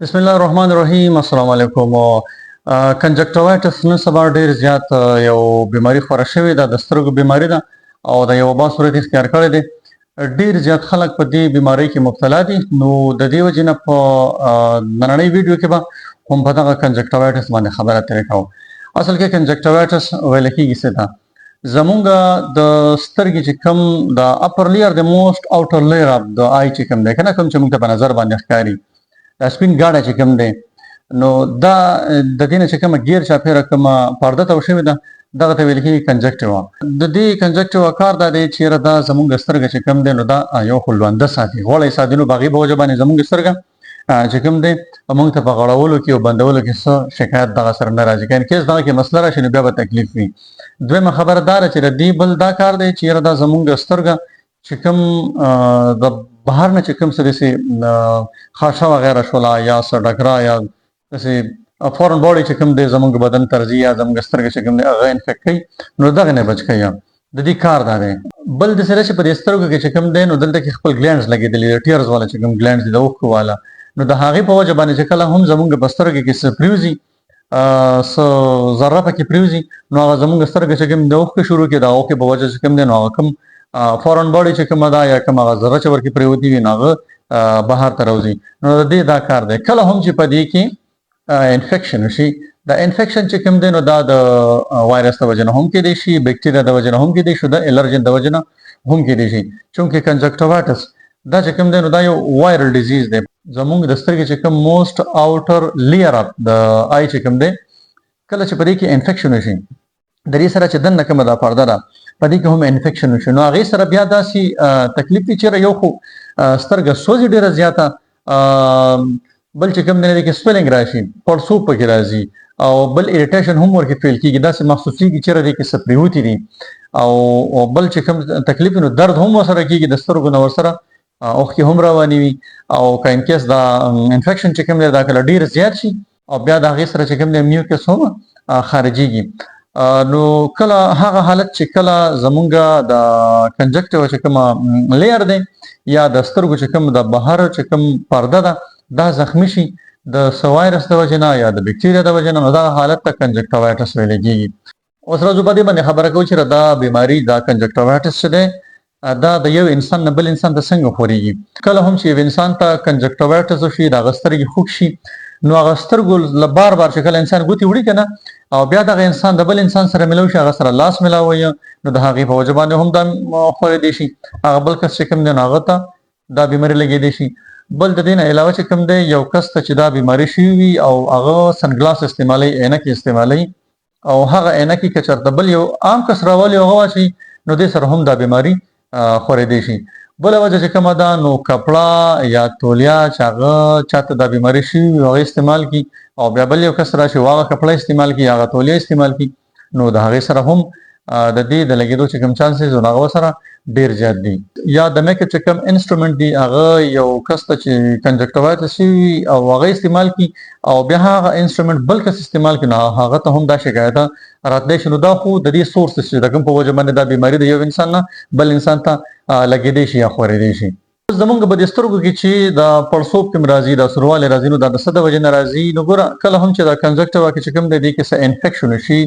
بسم الله الرحمن الرحیم. السلام علیکم. کنجکټیوایټس نن سبا ډیر زیات یو بیماری خوره شوې ده، د سترګو بیماری ده او د یو وبا صورت اختیار کړی دی. ډیر زیات خلک په دې بیماری کې مبتلا دي. نو د دې وجې نه په نننۍ ویډیو کې به هم په دغه کنجکټیوایټس باندې خبره ترې کوو. اصل کې کنجکټیوایټس ویل کېږي څه ته؟ زمونږ د سترګې چې کوم د اپر لیر د موسټ اوټر لیر اف د آی چې کوم دی کنه، کوم چې موږ ته په نظر باندې ښکاري، دا سپین ګاډه چې کوم دی، نو دا د دې نه چې کومه غیر چاپیره کومه پرده تاو شوې ده، دغه ته ویل کېږي کنجکټیوا. د دې کنجکټیوا کار دا دی چې دا زمونږ سترګه چې کوم دی نو دا یو خو لونده ساتي، غوړی ساتي. نو په هغې په وجه باندې زمونږ سترګه چې کوم دی موږ ته په غړولو کې او بندولو کې څه شکایت دغه سره نه راځي. که انکیس دغه کې مسله راشي نو بیا به تکلیف وي. دویمه خبره دا ده چې د دې بل دا کار دی چې یاره دا زمونږ سترګه چې کوم د بهر نه چې کوم څه داسې خاشه وغیره شوله یا څه ډکره یا داسې فورن باډي چې کوم دی زمونږ بدن ته راځي یا زمونږ سترګې چې کوم دی هغه انفیکټ کوي، نو دغه نه بچ کوي. د دې کار دا دی. بل داسې ده چې په دې سترګو کې چې کوم دی نو دلته کې خپل ګلینډز لګېدلي دي، ټیرز والا چې کوم ګلینډز دي د اوښکو والا، نو د هغې په وجه باندې چې کله هم زمونږ په سترګې کې څه پرېوځي، څه ذره پکې پرېوځي، نو هغه زمونږ سترګې چې کوم د اوښکې شروع کړي، د اوښکې په وجه چې کوم دی نو هغه کوم فورن باډي چې کومه ده یا کوم هغه ذره چې ورکې پرېوتي وي نو هغه بهر ته راوځي. نو د دې دا کار دی. کله هم چې په دې کې انفیکشن وشي، دا انفیکشن چې کوم دی نو دا د وایرس د وجې نه هم کېدی شي، بکټیریا د وجې نه هم کېدی شي، د الرجن د وجې نه هم کېدی شي. چونکې کنجکټیوایټس دا چې کوم دی نو دا یو وایرل ډیزیز دی. زمونږ د سترګې چې کوم موسټ آوټر لیر اف د آی چې کوم دی، کله چې په دې کې انفیکشن وشي، د دې سره چې دننه کومه دا پرده ده په دې کې هم انفیکشن وشي، نو هغې سره بیا داسې تکلیف وي چېرې یو خو سترګه سوځي ډېره زیاته، بل چې کوم دی دې کې سویلنګ راشي، پړسوب پکې راځي، او بل اریټیشن هم ورکې فیل کېږي، داسې محسوسېږي چېرې دې کې څه پرېوتي دي، او بل چې کوم تکلیف نو درد هم ورسره کېږي د سترګو نه، ورسره اوښکې هم روانې وي. او که انکیس دا انفیکشن چې کوم دی دا کله ډېر زیات شي او بیا د هغې سره چې کوم دی میوکس هم خارجېږي، نو کله هغه حالت چې کله زمونږ د کنجکټیوا چې کومه لیر دی یا د سترګو چې کوم د بهر چې کوم پرده ده دا زخمی شي د څه وایرس د وجې نه یا د بکټیریا د وجې نه، نو دغه حالت ته کنجکټیوایټس ویل کېږي. اوس راځو په دې باندې خبره کوو چې دا بیماري دا کنجکټیوایټس چې دی دا د یو انسان نه بل انسان ته څنګه خورېږي. کله هم چې یو انسان ته کنجکټیوایټس وشي، د هغه سترګې خوږ شي، نو هغه سترګو له بار بار چې کله انسان ګوتې وړي که نه، او بیا دغه انسان د بل انسان سره ملو شي، هغه سره لاس ملاوي، نو د هغې په وجه باندې هم دا خورېدی شي. هغه بل کس چې کوم دی نو هغه ته دا بیماري لګېدی شي. بل د دې نه علاوه چې کوم دی یو کس ته چې دا بیماري شوي وي او هغه سنګلاس استعمالوي، عینکې استعمالوي، او هغه عینکې که چېرته بل یو عام کس راولي او هغه واچوي، نو دې سره هم دا بیماري خورېدی شي. بله وجه چې کومه ده نو کپړه یا تولیا چې هغه چاته دا بیماري شوي وي هغه استعمال کړي، او بیا بل یو کس راشي هغه کپړه استعمال کړي، هغه تولیا استعمال کړي، نو د هغې سره هم د دې د لګېدو چې کوم چانسز نو هغه سره ډېر زیات دي. یا د میک اپ چې کوم انسټرومنټ دي هغه یو کس ته چې کنجکټیوایټس شوي او هغه استعمال کړي او بیا هغه انسټرومنټ بل کس استعمال کړي، نو هغه ته هم دا شکایت راتلی شي. نو دا خو د دې سورس چې د کوم په وجه باندې دا بیماري د یو انسان نه بل انسان ته لګېدی شي یا خورېدی شي. زمونږ په دې سترګو کې چې د پړسوب کوم راځي، د سوروالی راځي، نو دا د څه د وجې نه راځي؟ نو ګوره کله هم چې دا کنجکټیوا کې چې کوم دی دې کې څه انفیکشن وشي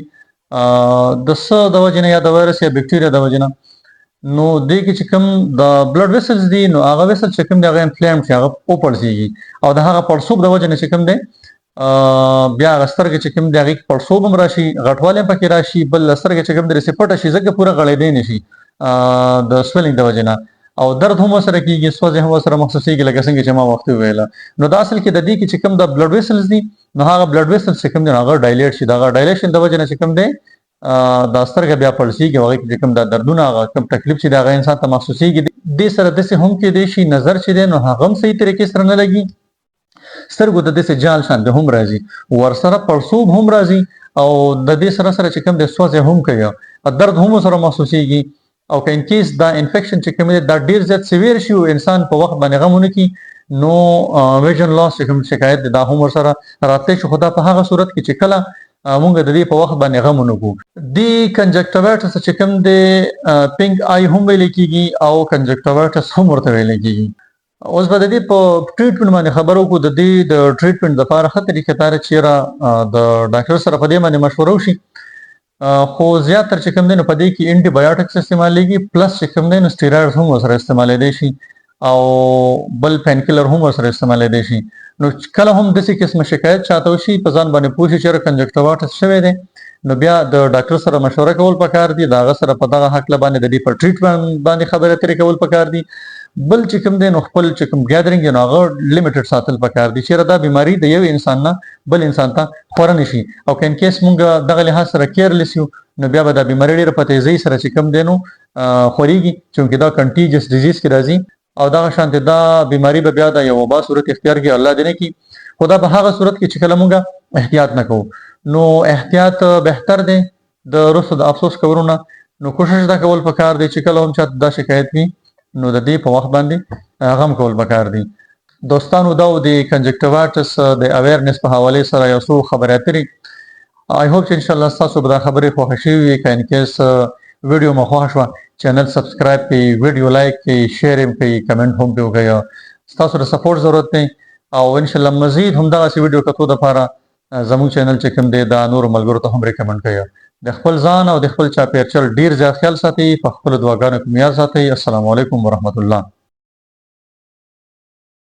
د څه د وجې نه، یا د وایرس یا بکټیریا د وجې نه، نو دې کې چې کوم د بلډ ویسلز دي نو هغه ویسل چې کوم دی هغه انفلیمډ شي، هغه وپړسېږي، او د هغه پړسوب د وجې نه چې کوم دی بیا هغه سترګې چې کوم دی هغې کې پړسوب هم راشي، غټوالی هم پکې راشي، بل سترګې چې کوم دی داسې پټه شي ځکه پوره غړېدی نه شي د سویلنګ د وجې نه، او درد هم ورسره کېږي، سوځ هم ورسره محسوسېږي لکه څنګه چې ما وختي وویله. نو دا اصل کې د دې کې چې کوم د بلډ ویسلز دي نو هغه بلډ ویسلز چې کوم دی هغه ډایلیټ شي، د هغه ډایلیشن د وجې نه چې کوم دی دا سترګه بیا پړسېږي، هغې کې چې کوم دا دردونه هغه کوم تکلیف چې دی هغه انسان ته محسوسېږي. دې سره داسې هم کېدی شي نظر چې دی نو هغه هم صحیح طریقې سره نه لګي، سترګو ته داسې جال شانتې هم راځي، ورسره پړسوب هم راځي، او د دې سره سره چې کوم دی سوځ هم کوي، درد هم ورسره محسوسېږي. او که انکیس دا انفیکشن چې کوم دی دا ډېر زیات سویر شي او انسان په وخت باندې غم ونه کړي، نو ویژن لاس چې کوم شکایت دی دا هم ورسره راتلی شي. خو دا په هغه صورت کې چې کله مونږ د دې په وخت باندې غم ونه کړو. دې کنجکټیوایټس چې کوم دی پینک آی هم ویل کېږي او کنجکټیوایټس هم ورته ویل کېږي. اوس به د دې په ټریټمنټ باندې خبرو کو. د دې د ټریټمنټ لپاره ښه طریقه دا چیرې د ډاکټر سره په دې باندې مشوره وشي. خو زیاتره چې کوم دی نو په دې کې انټي بایوټکس استعمالیږي، پلس چې کوم دی نو سټیراయిډز هم ورسره استعمالیدای شي او بل پینکیلر هم ورسره استعمالیدای شي. نو کله هم داسې قسمه شکایت چاته وشي په ځان باندې پوه شي چې کنجکټیوایټس شوی دی، نو بیا د ډاکټر سره مشوره کول پکار دي. د هغه سره په دغه حق باندې د دې پر ټریټمنټ باندې خبرې اترې کول پکار دي. بل چې کوم دی نو خپل چې کوم ګیدرینګ نو هغه لیمیټډ ساتل پکار دي چې دا بیماری د یو انسان نه بل انسان ته خور نه شي. او کین کیس مونږ دغه لحاظ سره کیرلیس یو نو بیا به دا بیماری ډیره په تیزی سره چې کوم دی نو خوريږي، چې دا کنټیجس ډیزیز کې راځي او دغه شانته دا بیماری به بیا د یو وبا صورت اختیار کې الله دې نه کی. خدا به هغه صورت کې چې کله مونږ احتیاط نه کوو نو احتیاط بهتر دی د رسو د افسوس کورونه. نو کوشش دا کول پکار دی چې کله هم چاته دا شکایت وي نو د دې په وخت باندې غم کول پکار دي. دوستانو دا د کنجکټیوایټس د اویرنس په حواله سره یو څو خبرې اترې. آی هوپ چې ان شاء الله تاسو به دا خبرې خوښ شي وي. کین کیس ویډیو مو خوښ شو چینل سبسکرایب کړئ، ویډیو لایک کړئ، شیر هم کړئ، کمنټ هم وکړئ. تاسو د سپورټ ضرورت دی او ان شاء الله مزید هم دا ویډیو کتو د لپاره زموږ چینل چې کوم دی دا نور ملګرو ته هم ریکمند کړئ. د خپل ځان او د خپل چاپیریال ډیر ځای خیال ساتئ، په خپل دعاګانو کې یاد ساتئ. السلام علیکم ورحمت الله.